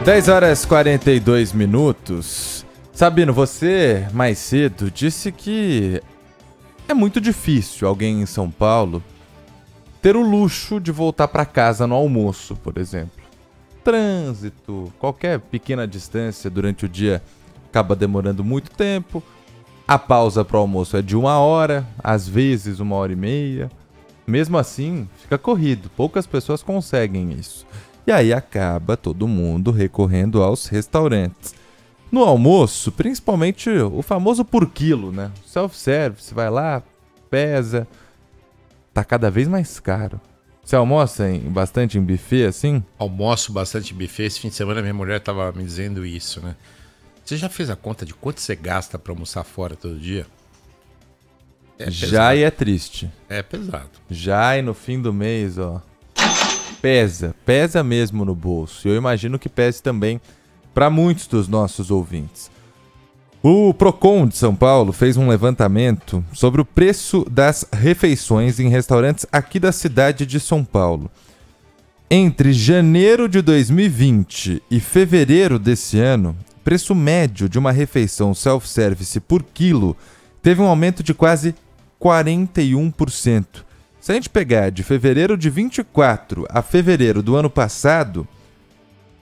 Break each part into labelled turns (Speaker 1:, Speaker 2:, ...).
Speaker 1: 10h42. Sabino, você mais cedo disse que é muito difícil alguém em São Paulo ter o luxo de voltar para casa no almoço, por exemplo. Trânsito, qualquer pequena distância durante o dia acaba demorando muito tempo. A pausa para o almoço é de 1 hora, às vezes 1h30. Mesmo assim, fica corrido, poucas pessoas conseguem isso. E aí acaba todo mundo recorrendo aos restaurantes. No almoço, principalmente o famoso por quilo, né? Self-service, vai lá, pesa, tá cada vez mais caro. Você almoça bastante em buffet assim?
Speaker 2: Almoço bastante em buffet. Esse fim de semana minha mulher tava me dizendo isso, né? Você já fez a conta de quanto você gasta pra almoçar fora todo dia?
Speaker 1: Já e é triste.
Speaker 2: É pesado.
Speaker 1: Já e no fim do mês, ó. Pesa mesmo no bolso. E eu imagino que pese também para muitos dos nossos ouvintes. O Procon de São Paulo fez um levantamento sobre o preço das refeições em restaurantes aqui da cidade de São Paulo. Entre janeiro de 2020 e fevereiro desse ano, o preço médio de uma refeição self-service por quilo teve um aumento de quase 41%. Se a gente pegar de fevereiro de 24 a fevereiro do ano passado,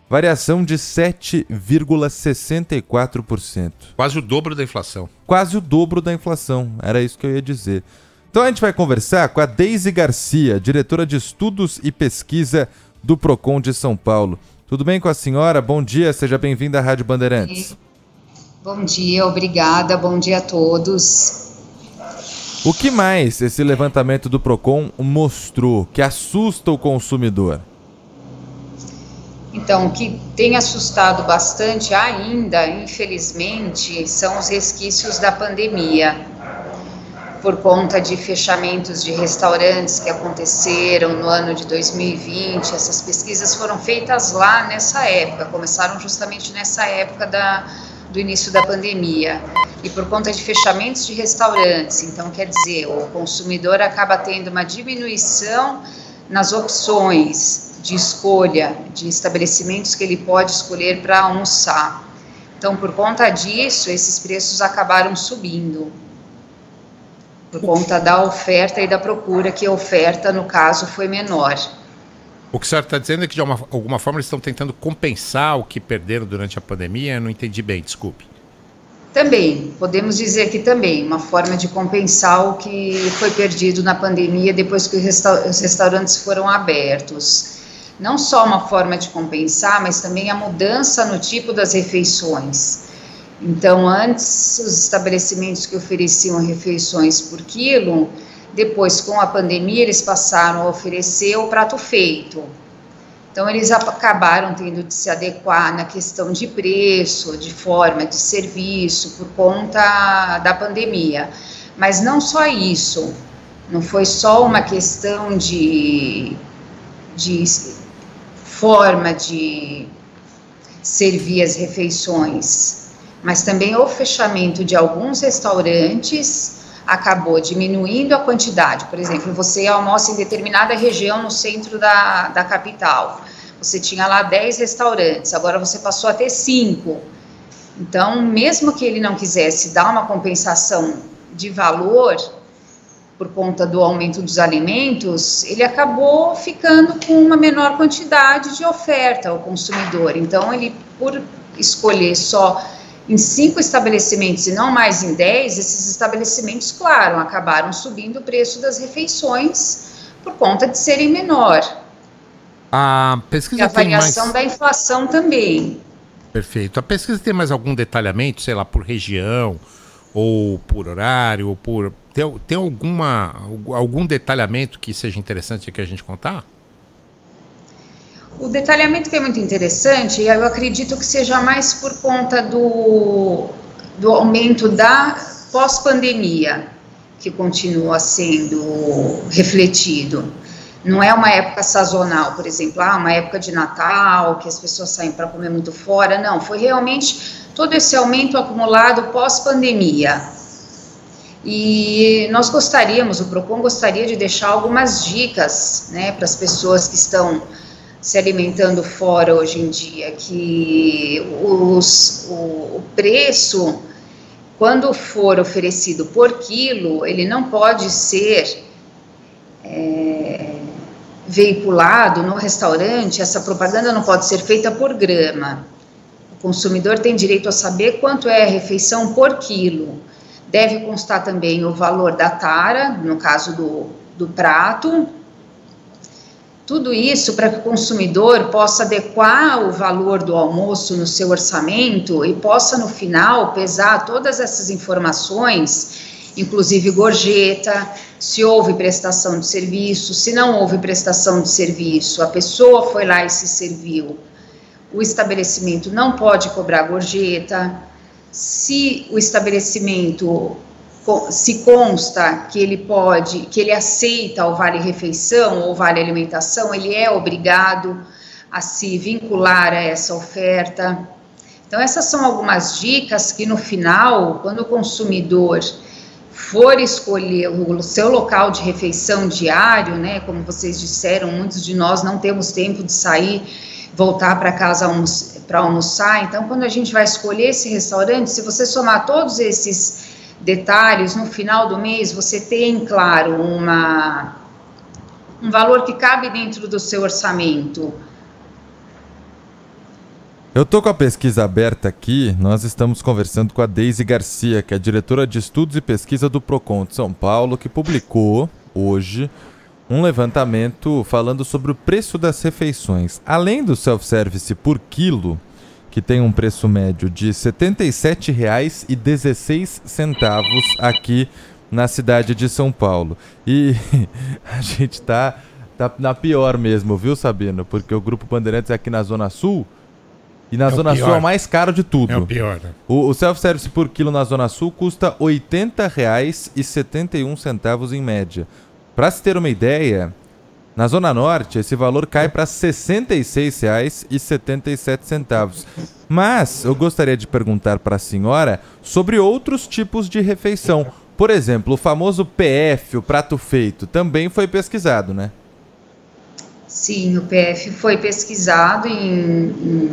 Speaker 1: variação de 7,64%.
Speaker 2: Quase o dobro da inflação.
Speaker 1: Quase o dobro da inflação, era isso que eu ia dizer. Então a gente vai conversar com a Deise Garcia, diretora de Estudos e Pesquisa do Procon de São Paulo. Tudo bem com a senhora? Bom dia, seja bem-vinda à Rádio Bandeirantes.
Speaker 3: Bom dia, obrigada, bom dia a todos.
Speaker 1: O que mais esse levantamento do Procon mostrou que assusta o consumidor?
Speaker 3: Então, o que tem assustado bastante ainda, infelizmente, são os resquícios da pandemia. Por conta de fechamentos de restaurantes que aconteceram no ano de 2020, essas pesquisas foram feitas lá nessa época, começaram justamente nessa época do início da pandemia. E por conta de fechamentos de restaurantes, então quer dizer, o consumidor acaba tendo uma diminuição nas opções de escolha de estabelecimentos que ele pode escolher para almoçar. Então, por conta disso, esses preços acabaram subindo, por conta da oferta e da procura, que a oferta, no caso, foi menor.
Speaker 2: O que a senhora está dizendo é que, de alguma forma, eles estão tentando compensar o que perderam durante a pandemia? Eu não entendi bem, desculpe.
Speaker 3: Também, podemos dizer que também, uma forma de compensar o que foi perdido na pandemia depois que os restaurantes foram abertos. Não só uma forma de compensar, mas também a mudança no tipo das refeições. Então, antes, os estabelecimentos que ofereciam refeições por quilo, depois, com a pandemia, eles passaram a oferecer o prato feito. Então, eles acabaram tendo de se adequar na questão de preço, de forma de serviço, por conta da pandemia. Mas não só isso, não foi só uma questão de forma de servir as refeições, mas também o fechamento de alguns restaurantes acabou diminuindo a quantidade. Por exemplo, você almoça em determinada região no centro da capital, você tinha lá 10 restaurantes, agora você passou a ter 5. Então, mesmo que ele não quisesse dar uma compensação de valor por conta do aumento dos alimentos, ele acabou ficando com uma menor quantidade de oferta ao consumidor. Então, ele, por escolher só em 5 estabelecimentos e não mais em 10, esses estabelecimentos, claro, acabaram subindo o preço das refeições por conta de serem menor.
Speaker 2: A pesquisa
Speaker 3: e a variação da inflação também.
Speaker 2: Perfeito. A pesquisa tem mais algum detalhamento, sei lá, por região, ou por horário, ou por... Tem algum detalhamento que seja interessante que a gente contar?
Speaker 3: O detalhamento que é muito interessante, eu acredito que seja mais por conta do aumento da pós-pandemia, que continua sendo refletido. Não é uma época sazonal, por exemplo, uma época de Natal, que as pessoas saem para comer muito fora, não, foi realmente todo esse aumento acumulado pós-pandemia. E nós gostaríamos, o Procon gostaria de deixar algumas dicas, né, para as pessoas que estão se alimentando fora hoje em dia, que o preço, quando for oferecido por quilo, ele não pode ser veiculado no restaurante, essa propaganda não pode ser feita por grama. O consumidor tem direito a saber quanto é a refeição por quilo. Deve constar também o valor da tara, no caso do prato. Tudo isso para que o consumidor possa adequar o valor do almoço no seu orçamento e possa, no final, pesar todas essas informações, inclusive gorjeta, se houve prestação de serviço, se não houve prestação de serviço, a pessoa foi lá e se serviu. O estabelecimento não pode cobrar gorjeta. Se o estabelecimento se consta que ele aceita o vale-refeição ou vale-alimentação, ele é obrigado a se vincular a essa oferta. Então, essas são algumas dicas que, no final, quando o consumidor for escolher o seu local de refeição diário, né, como vocês disseram, muitos de nós não temos tempo de sair, voltar para casa para almoçar. Então, quando a gente vai escolher esse restaurante, se você somar todos esses detalhes, no final do mês, você tem, claro, um valor que cabe dentro do seu orçamento.
Speaker 1: Eu tô com a pesquisa aberta aqui, nós estamos conversando com a Deise Garcia, que é diretora de Estudos e Pesquisa do Procon de São Paulo, que publicou hoje um levantamento falando sobre o preço das refeições. Além do self-service por quilo, que tem um preço médio de R$ 77,16 aqui na cidade de São Paulo. E a gente tá na pior mesmo, viu, Sabino? Porque o Grupo Bandeirantes é aqui na Zona Sul, e na Zona Sul é o mais caro de tudo.
Speaker 2: É o pior, né?
Speaker 1: O self-service por quilo na Zona Sul custa R$ 80,71 em média. Para se ter uma ideia, na Zona Norte esse valor cai para R$ 66,77. Mas eu gostaria de perguntar para a senhora sobre outros tipos de refeição. Por exemplo, o famoso PF, o prato feito, também foi pesquisado, né?
Speaker 3: Sim, o PF foi pesquisado em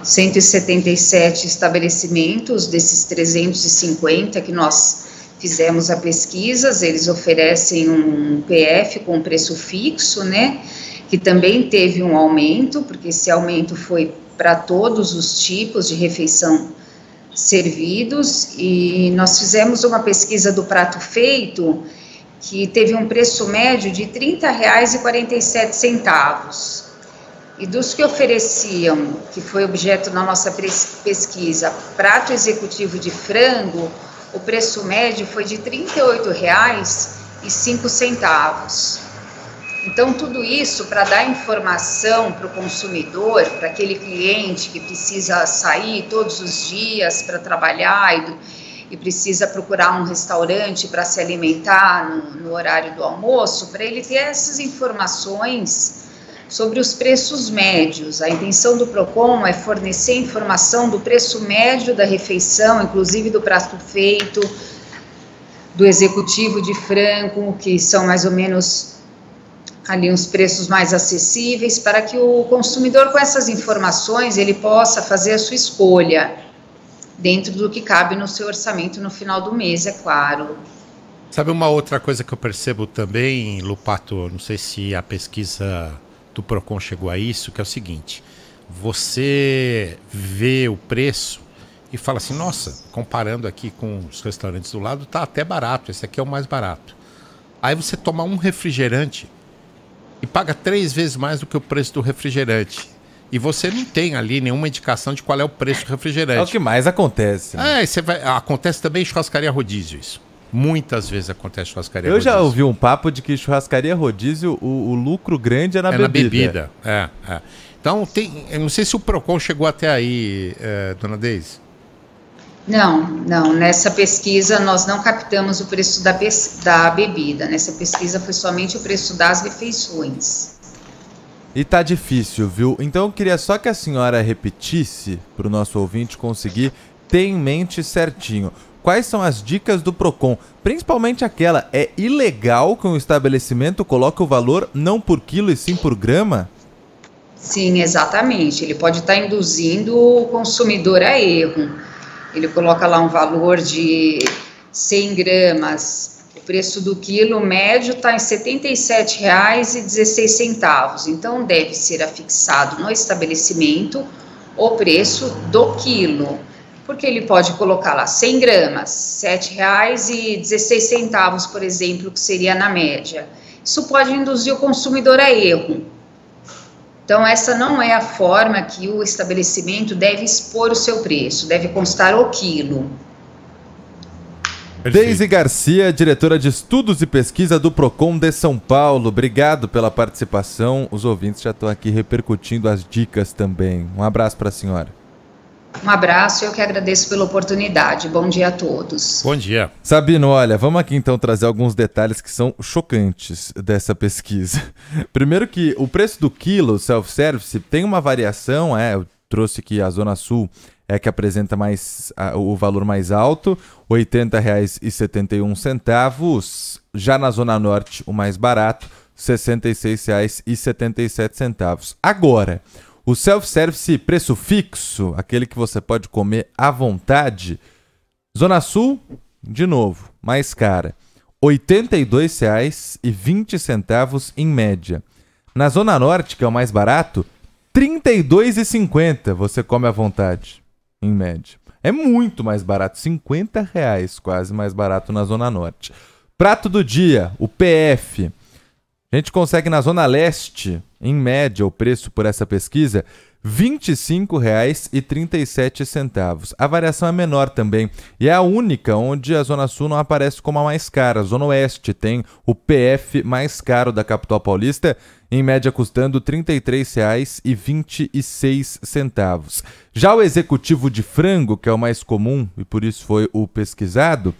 Speaker 3: 177 estabelecimentos, desses 350 que nós fizemos a pesquisa. Eles oferecem um PF com preço fixo, né, que também teve um aumento, porque esse aumento foi para todos os tipos de refeição servidos, e nós fizemos uma pesquisa do prato feito, que teve um preço médio de R$ 30,47. E dos que ofereciam, que foi objeto da nossa pesquisa, prato executivo de frango, o preço médio foi de R$ 38,05. Então, tudo isso para dar informação para o consumidor, para aquele cliente que precisa sair todos os dias para trabalhar e precisa procurar um restaurante para se alimentar no horário do almoço, para ele ter essas informações sobre os preços médios. A intenção do Procon é fornecer informação do preço médio da refeição, inclusive do prato feito, do executivo de frango, que são mais ou menos ali uns preços mais acessíveis, para que o consumidor, com essas informações, ele possa fazer a sua escolha dentro do que cabe no seu orçamento no final do mês, é claro.
Speaker 2: Sabe uma outra coisa que eu percebo também, Lupato, não sei se a pesquisa do Procon chegou a isso, que é o seguinte: você vê o preço e fala assim, nossa, comparando aqui com os restaurantes do lado, tá até barato, esse aqui é o mais barato. Aí você toma um refrigerante e paga 3 vezes mais do que o preço do refrigerante. E você não tem ali nenhuma indicação de qual é o preço do refrigerante.
Speaker 1: É o que mais acontece. Né?
Speaker 2: Acontece também em churrascaria rodízio isso. Muitas vezes acontece churrascaria rodízio.
Speaker 1: Eu já ouvi um papo de que churrascaria rodízio, o lucro grande é na bebida.
Speaker 2: Então, eu não sei se o Procon chegou até aí, dona Deise.
Speaker 3: Não. Nessa pesquisa nós não captamos o preço da bebida. Nessa pesquisa foi somente o preço das refeições.
Speaker 1: E tá difícil, viu? Então eu queria só que a senhora repetisse para o nosso ouvinte conseguir ter em mente certinho. Quais são as dicas do Procon? Principalmente aquela, é ilegal que um estabelecimento coloque o valor não por quilo e sim por grama?
Speaker 3: Sim, exatamente. Ele pode estar induzindo o consumidor a erro. Ele coloca lá um valor de 100 gramas, o preço do quilo médio está em R$ 77,16. Então, deve ser afixado no estabelecimento o preço do quilo, porque ele pode colocar lá 100 gramas, R$ 7,16, por exemplo, que seria na média. Isso pode induzir o consumidor a erro. Então, essa não é a forma que o estabelecimento deve expor o seu preço, deve constar o quilo.
Speaker 1: Deise Garcia, diretora de Estudos e Pesquisa do Procon de São Paulo. Obrigado pela participação. Os ouvintes já estão aqui repercutindo as dicas também. Um abraço para a senhora.
Speaker 3: Um abraço, eu que agradeço pela oportunidade. Bom dia a todos.
Speaker 2: Bom dia.
Speaker 1: Sabino, olha, vamos aqui então trazer alguns detalhes que são chocantes dessa pesquisa. Primeiro que o preço do quilo self-service tem uma variação, eu trouxe aqui a Zona Sul, que apresenta o valor mais alto, R$ 80,71. Já na Zona Norte, o mais barato, R$ 66,77. Agora, o self-service preço fixo, aquele que você pode comer à vontade, Zona Sul, de novo, mais cara, R$ 82,20 em média. Na Zona Norte, que é o mais barato, R$ 32,50 você come à vontade, em média. É muito mais barato, R$ 50 quase mais barato na Zona Norte. Prato do dia, o PF. A gente consegue na Zona Leste, em média, o preço por essa pesquisa, R$ 25,37. A variação é menor também. E é a única onde a Zona Sul não aparece como a mais cara. A Zona Oeste tem o PF mais caro da capital paulista, em média custando R$ 33,26. Já o executivo de frango, que é o mais comum e por isso foi o pesquisado,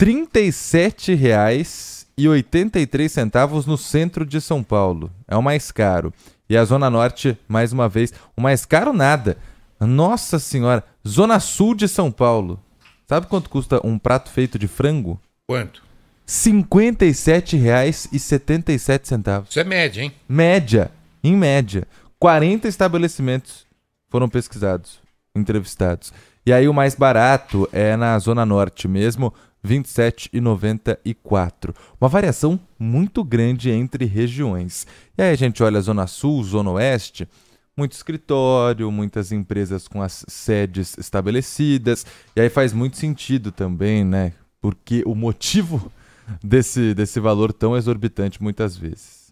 Speaker 1: R$ 37,83 no centro de São Paulo. É o mais caro. E a Zona Norte, mais uma vez, o mais caro nada. Nossa Senhora, Zona Sul de São Paulo. Sabe quanto custa um prato feito de frango?
Speaker 2: Quanto?
Speaker 1: R$ 57,77.
Speaker 2: Isso é média, hein?
Speaker 1: Média, em média. 40 estabelecimentos foram pesquisados, entrevistados. E aí o mais barato é na Zona Norte mesmo, R$ 27,94. Uma variação muito grande entre regiões. E aí a gente olha a Zona Sul, Zona Oeste, muito escritório, muitas empresas com as sedes estabelecidas. E aí faz muito sentido também, né? Porque o motivo desse valor tão exorbitante muitas vezes.